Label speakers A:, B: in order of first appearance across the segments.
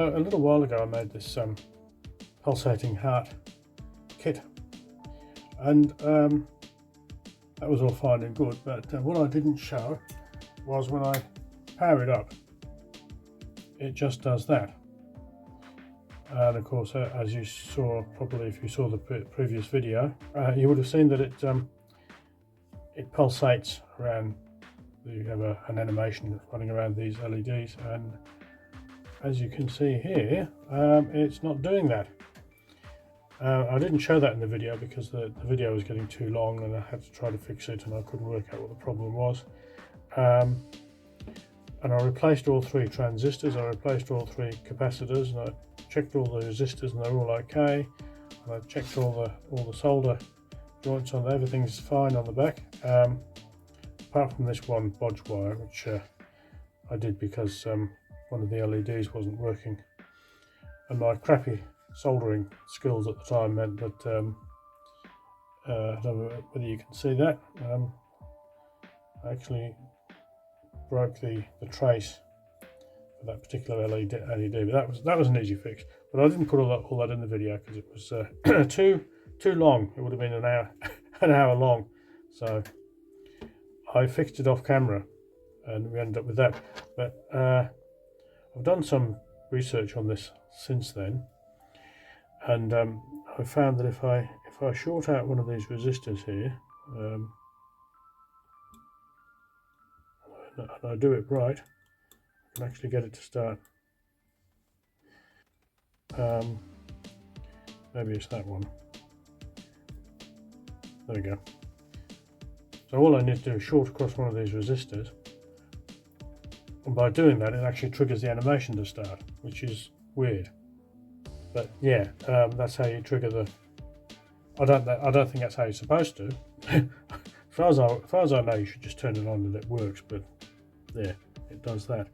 A: A little while ago I made this pulsating heart kit, and that was all fine and good, but what I didn't show was when I power it up, it just does that. And of course, as you saw, probably if you saw the previous video, you would have seen that it pulsates around. You have an animation running around these LEDs, and as you can see here, it's not doing that. I didn't show that in the video because the video was getting too long and I had to try to fix it, and I couldn't work out what the problem was. And I replaced all three transistors, I replaced all three capacitors, and I checked all the resistors and they're all okay. And I checked all the solder joints on there, everything's fine on the back, apart from this one bodge wire, which I did because one of the LEDs wasn't working, and my crappy soldering skills at the time meant that I don't know whether you can see that, I actually broke the trace for that particular LED, but that was an easy fix. But I didn't put all that in the video because it was too long. It would have been an hour an hour long, so I fixed it off camera and we ended up with that. But I've done some research on this since then, and I found that if I short out one of these resistors here, and I do it right, I can actually get it to start. Maybe it's that one. There we go. So all I need to do is short across one of these resistors, and by doing that it actually triggers the animation to start, which is weird. But yeah, that's how you trigger the. I don't think that's how you're supposed to. As far as I know, you should just turn it on and it works. But yeah, it does that.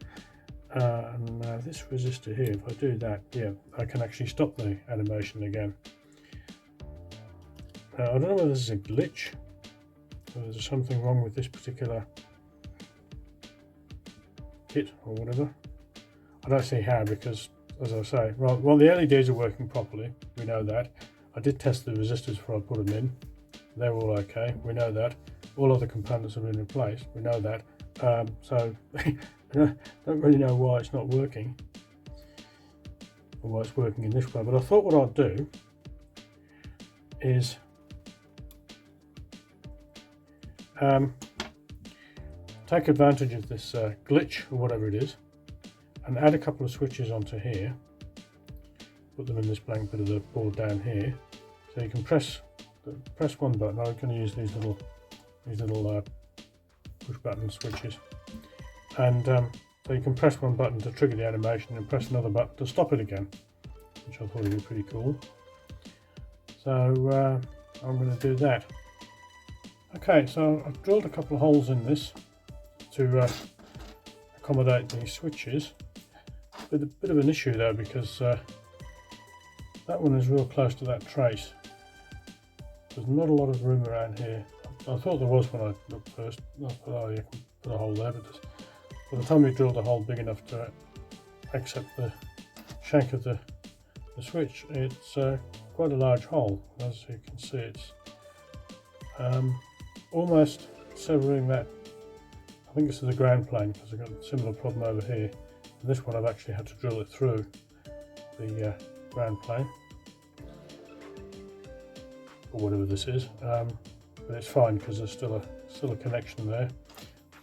A: And this resistor here, if I do that, yeah, I can actually stop the animation again. I don't know whether this is a glitch, or there's something wrong with this particular kit or whatever. I don't see how, because as I say, well, the LEDs are working properly, we know that. I did test the resistors before I put them in, they're all okay, we know that. All other components have been replaced, we know that. So I don't really know why it's not working, or why it's working in this way, but I thought what I'd do is take advantage of this glitch or whatever it is, and add a couple of switches onto here, put them in this blank bit of the board down here, so you can press one button. I'm going to use these little push button switches, and so you can press one button to trigger the animation and press another button to stop it again, which I thought would be pretty cool. So I'm going to do that. Okay, so I've drilled a couple of holes in this to accommodate these switches. With a bit of an issue though, because that one is real close to that trace. There's not a lot of room around here. I thought there was when I looked first. I thought, oh, you can put a hole there, but by the time we drilled a hole big enough to accept the shank of the switch, it's quite a large hole. As you can see, it's almost severing that. I think this is the ground plane, because I've got a similar problem over here. And this one I've actually had to drill it through the ground plane, or whatever this is, but it's fine because there's still a connection there.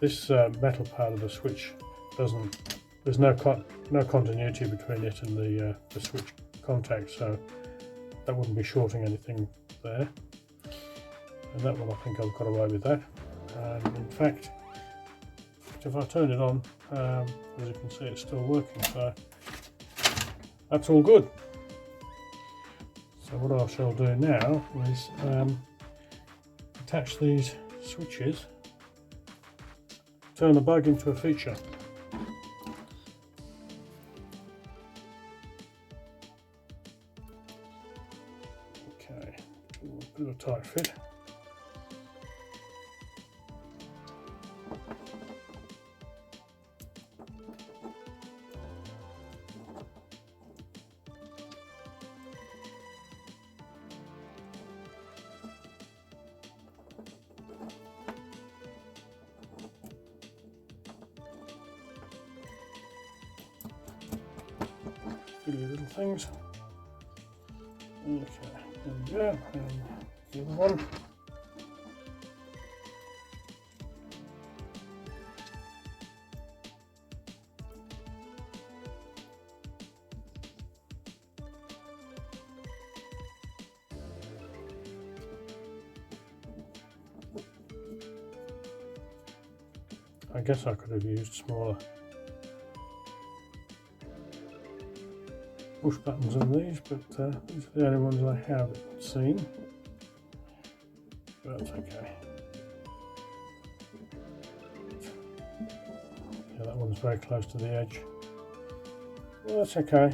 A: This metal part of the switch there's no continuity between it and the switch contact, so that wouldn't be shorting anything there. And that one, I think I've got away with that. And in fact, if I turn it on, as you can see, it's still working, so that's all good. So what I shall do now is attach these switches, turn the bug into a feature. Okay, a bit of a tight fit. Silly little things. Okay, there we go. And the other one. I guess I could have used smaller push buttons on these, but these are the only ones I have seen. But that's okay. Yeah, that one's very close to the edge. Well, that's okay.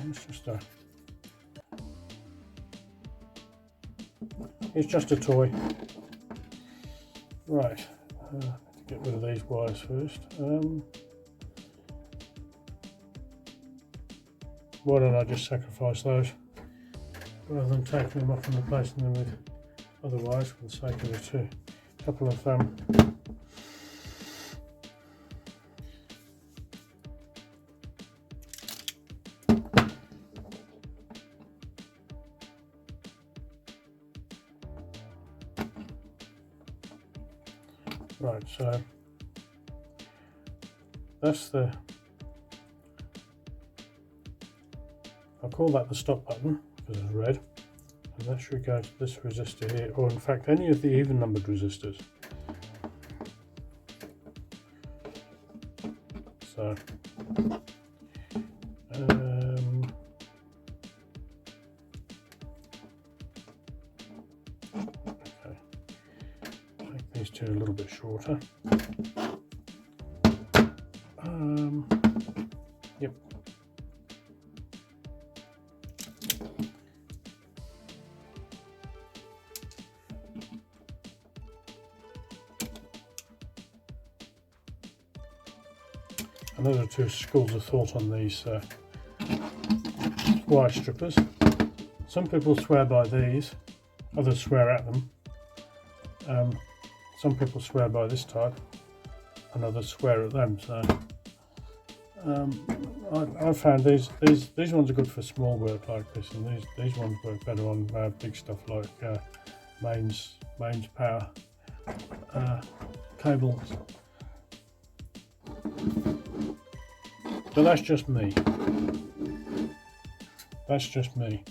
A: It's just a toy. Right. Get rid of these wires first. Why don't I just sacrifice those rather than taking them off and replacing them with other wires for the sake of a couple of right, so that's the, I'll call that the stop button because it's red, and that should go to this resistor here, or in fact any of the even numbered resistors. So okay, make these two a little bit shorter. Yep. And those are two schools of thought on these wire strippers. Some people swear by these, others swear at them. Some people swear by this type, and others swear at them. So I found these ones are good for small work like this, and these ones work better on big stuff like mains power cables. But that's just me. That's just me.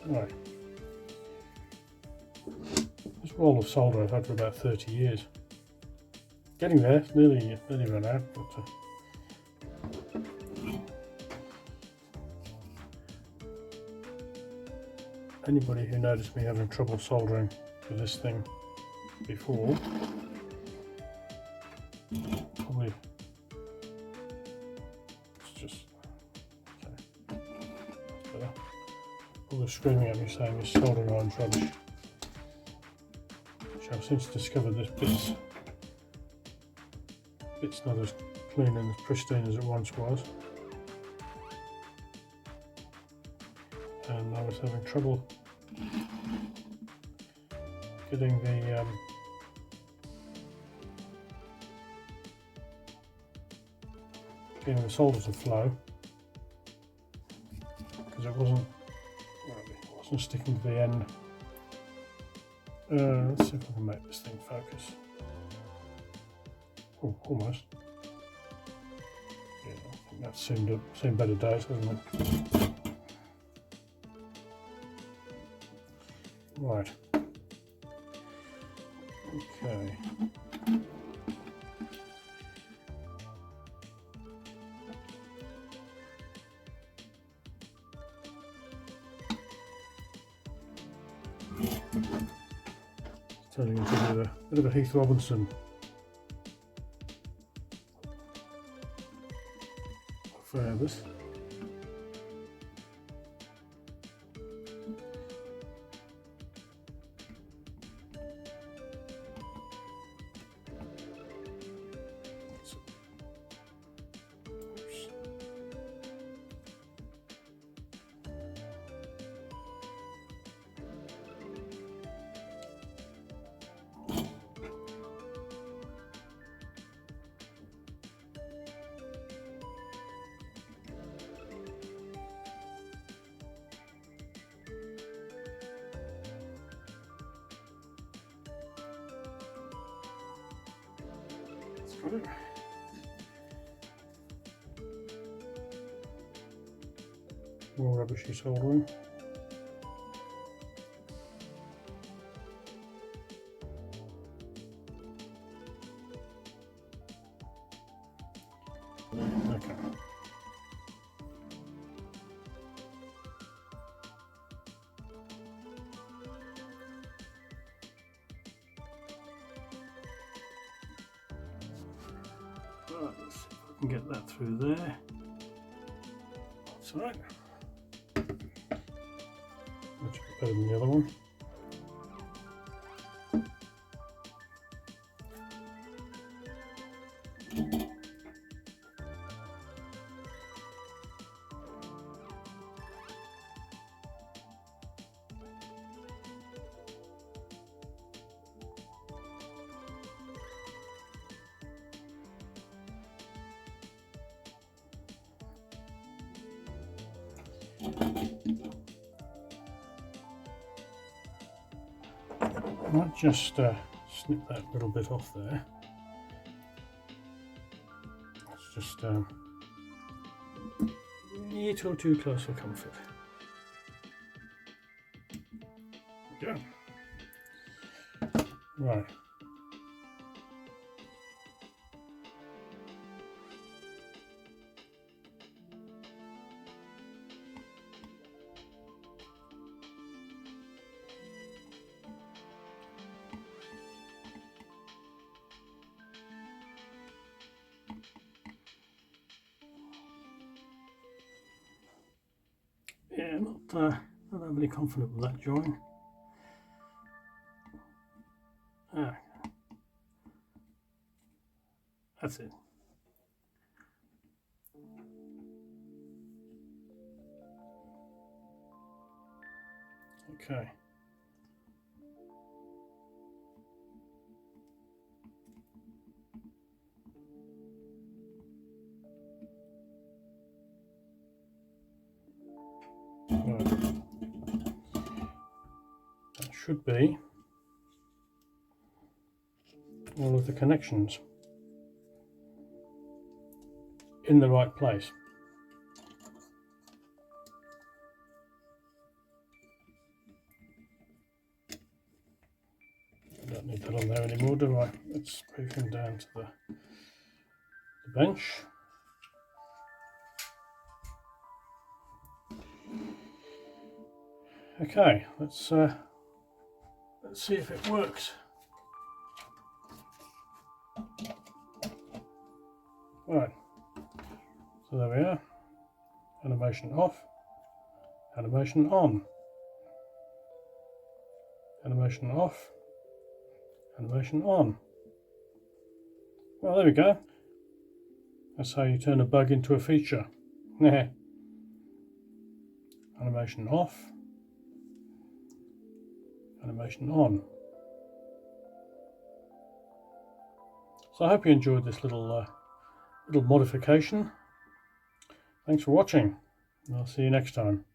A: Right. This roll of solder I've had for about 30 years. Getting there, nearly run out. But, anybody who noticed me having trouble soldering with this thing before probably it's just okay. That's better. People are screaming at me saying this soldering iron's rubbish, which I've since discovered this bit's not as clean and as pristine as it once was, and I was having trouble getting the solder to flow because it wasn't sticking to the end. Let's see if I can make this thing focus. Oh, almost. Yeah, I think that's seen better days, hasn't it? Right. Okay. Turning into a bit of a Heath Robinson affair, this. More rubbishy soldering. Okay. Right, let's see if I can get that through there. That's right. Much better than the other one. I might just snip that little bit off there. It's just a little too close for comfort. There we go. Right. Yeah, not overly confident with that join. Ah, that's it. Okay. Right. That should be all of the connections in the right place. I don't need that on there anymore, do I? Let's move him down to the bench. Okay, let's see if it works. Right, so there we are. Animation off, animation on, animation off, animation on. Well, there we go. That's how you turn a bug into a feature. Animation off, animation on. So I hope you enjoyed this little modification. Thanks for watching, and I'll see you next time.